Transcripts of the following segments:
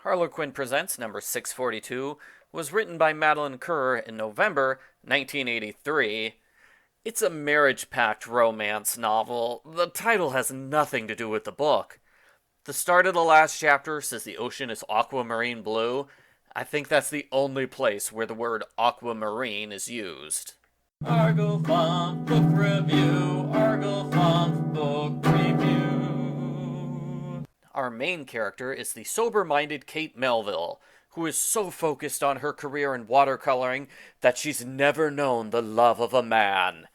Harlequin Presents number 642 was written by Madeleine Ker in November 1983. It's a marriage-packed romance novel. The title has nothing to do with the book. The start of the last chapter says the ocean is aquamarine blue. I think that's the only place where the word aquamarine is used. Argo Font Book Review. Argo Font Book Review. Our main character is the sober-minded Kate Melville, who is so focused on her career in watercoloring that she's never known the love of a man,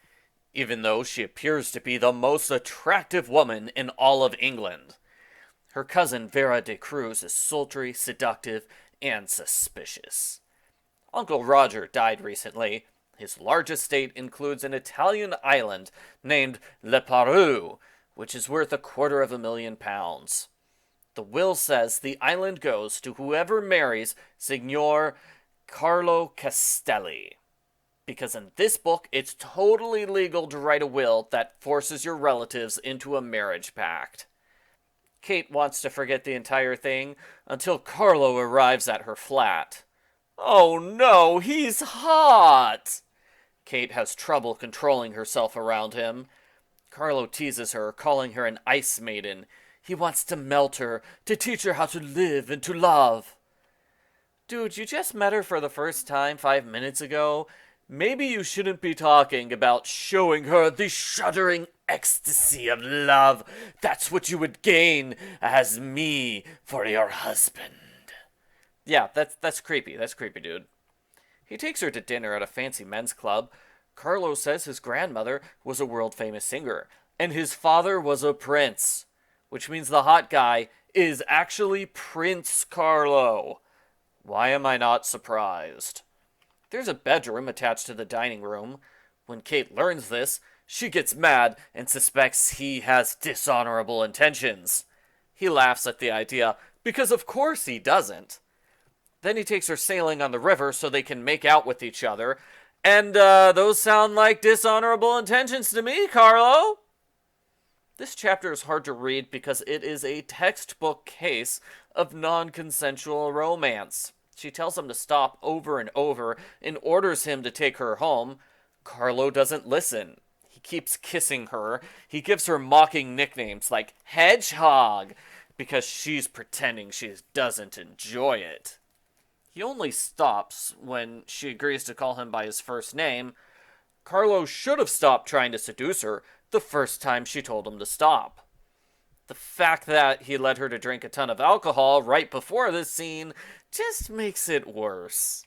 even though she appears to be the most attractive woman in all of England. Her cousin Vera de Cruz is sultry, seductive, and suspicious. Uncle Roger died recently. His large estate includes an Italian island named Le Paru, which is worth £250,000. The will says the island goes to whoever marries Signor Carlo Castelli. Because in this book, it's totally legal to write a will that forces your relatives into a marriage pact. Kate wants to forget the entire thing until Carlo arrives at her flat. Oh no, he's hot! Kate has trouble controlling herself around him. Carlo teases her, calling her an ice maiden. He wants to melt her, to teach her how to live and to love. Dude, you just met her for the first time 5 minutes ago. Maybe you shouldn't be talking about showing her the shuddering ecstasy of love. That's what you would gain as me for your husband. Yeah, that's creepy. That's creepy, dude. He takes her to dinner at a fancy men's club. Carlo says his grandmother was a world-famous singer, and his father was a prince, which means the hot guy is actually Prince Carlo. Why am I not surprised? There's a bedroom attached to the dining room. When Kate learns this, she gets mad and suspects he has dishonorable intentions. He laughs at the idea, because of course he doesn't. Then he takes her sailing on the river so they can make out with each other. And, those sound like dishonorable intentions to me, Carlo. This chapter is hard to read because it is a textbook case of non-consensual romance. She tells him to stop over and over and orders him to take her home. Carlo doesn't listen. He keeps kissing her. He gives her mocking nicknames like Hedgehog because she's pretending she doesn't enjoy it. He only stops when she agrees to call him by his first name. Carlo should have stopped trying to seduce her the first time she told him to stop. The fact that he led her to drink a ton of alcohol right before this scene just makes it worse.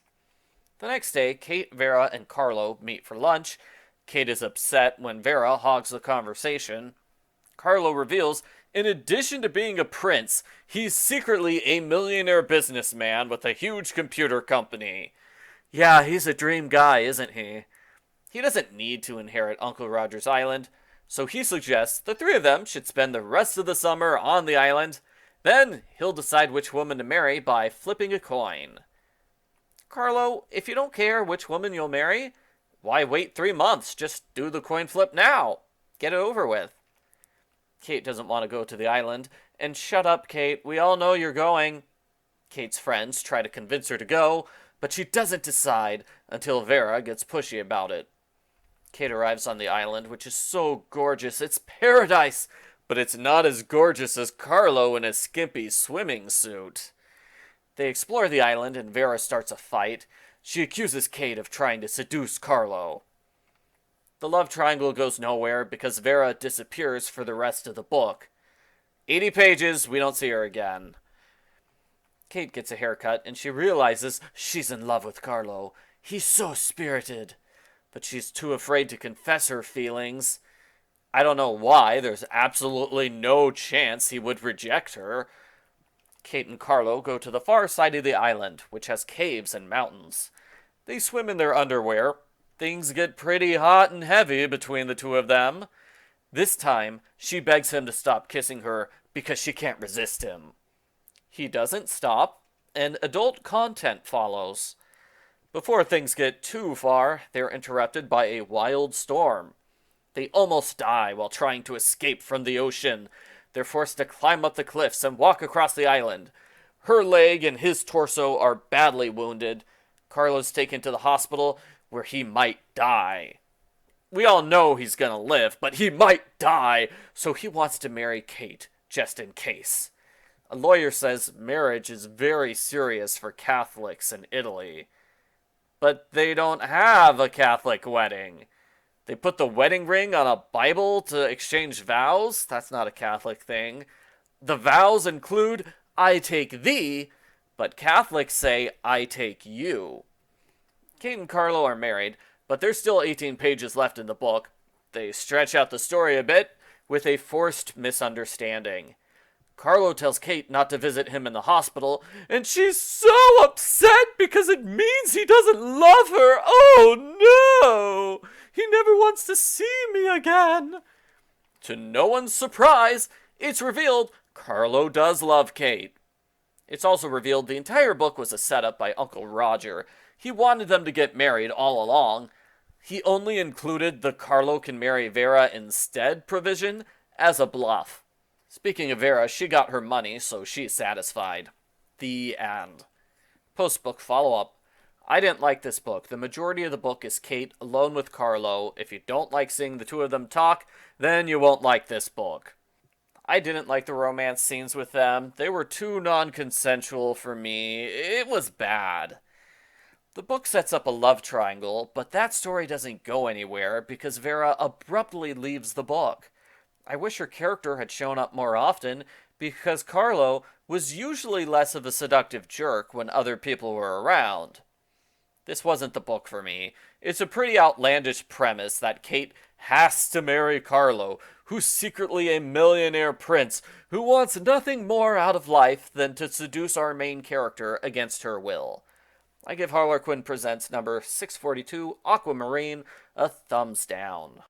The next day, Kate, Vera, and Carlo meet for lunch. Kate is upset when Vera hogs the conversation. Carlo reveals, in addition to being a prince, he's secretly a millionaire businessman with a huge computer company. Yeah, he's a dream guy, isn't he? He doesn't need to inherit Uncle Roger's island, so he suggests the three of them should spend the rest of the summer on the island. Then he'll decide which woman to marry by flipping a coin. Carlo, if you don't care which woman you'll marry, why wait 3 months? Just do the coin flip now. Get it over with. Kate doesn't want to go to the island. And shut up, Kate. We all know you're going. Kate's friends try to convince her to go, but she doesn't decide until Vera gets pushy about it. Kate arrives on the island, which is so gorgeous. It's paradise, but it's not as gorgeous as Carlo in a skimpy swimming suit. They explore the island, and Vera starts a fight. She accuses Kate of trying to seduce Carlo. The love triangle goes nowhere because Vera disappears for the rest of the book. 80 pages, we don't see her again. Kate gets a haircut, and she realizes she's in love with Carlo. He's so spirited. But she's too afraid to confess her feelings. I don't know why. There's absolutely no chance he would reject her. Kate and Carlo go to the far side of the island, which has caves and mountains. They swim in their underwear. Things get pretty hot and heavy between the two of them. This time, she begs him to stop kissing her because she can't resist him. He doesn't stop, and adult content follows. Before things get too far, they're interrupted by a wild storm. They almost die while trying to escape from the ocean. They're forced to climb up the cliffs and walk across the island. Her leg and his torso are badly wounded. Carlo's taken to the hospital where he might die. We all know he's gonna live, but he might die, so he wants to marry Kate, just in case. A lawyer says marriage is very serious for Catholics in Italy. But they don't have a Catholic wedding. They put the wedding ring on a Bible to exchange vows? That's not a Catholic thing. The vows include, I take thee, but Catholics say, I take you. Kate and Carlo are married, but there's still 18 pages left in the book. They stretch out the story a bit with a forced misunderstanding. Carlo tells Kate not to visit him in the hospital, and she's so upset because it means he doesn't love her. Oh no! He never wants to see me again. To no one's surprise, it's revealed Carlo does love Kate. It's also revealed the entire book was a setup by Uncle Roger. He wanted them to get married all along. He only included the Carlo can marry Vera instead provision as a bluff. Speaking of Vera, she got her money, so she's satisfied. The end. Post-book follow-up. I didn't like this book. The majority of the book is Kate alone with Carlo. If you don't like seeing the two of them talk, then you won't like this book. I didn't like the romance scenes with them. They were too non-consensual for me. It was bad. The book sets up a love triangle, but that story doesn't go anywhere because Vera abruptly leaves the book. I wish her character had shown up more often because Carlo was usually less of a seductive jerk when other people were around. This wasn't the book for me. It's a pretty outlandish premise that Kate has to marry Carlo, who's secretly a millionaire prince who wants nothing more out of life than to seduce our main character against her will. I give Harlequin Presents number 642, Aquamarine, a thumbs down.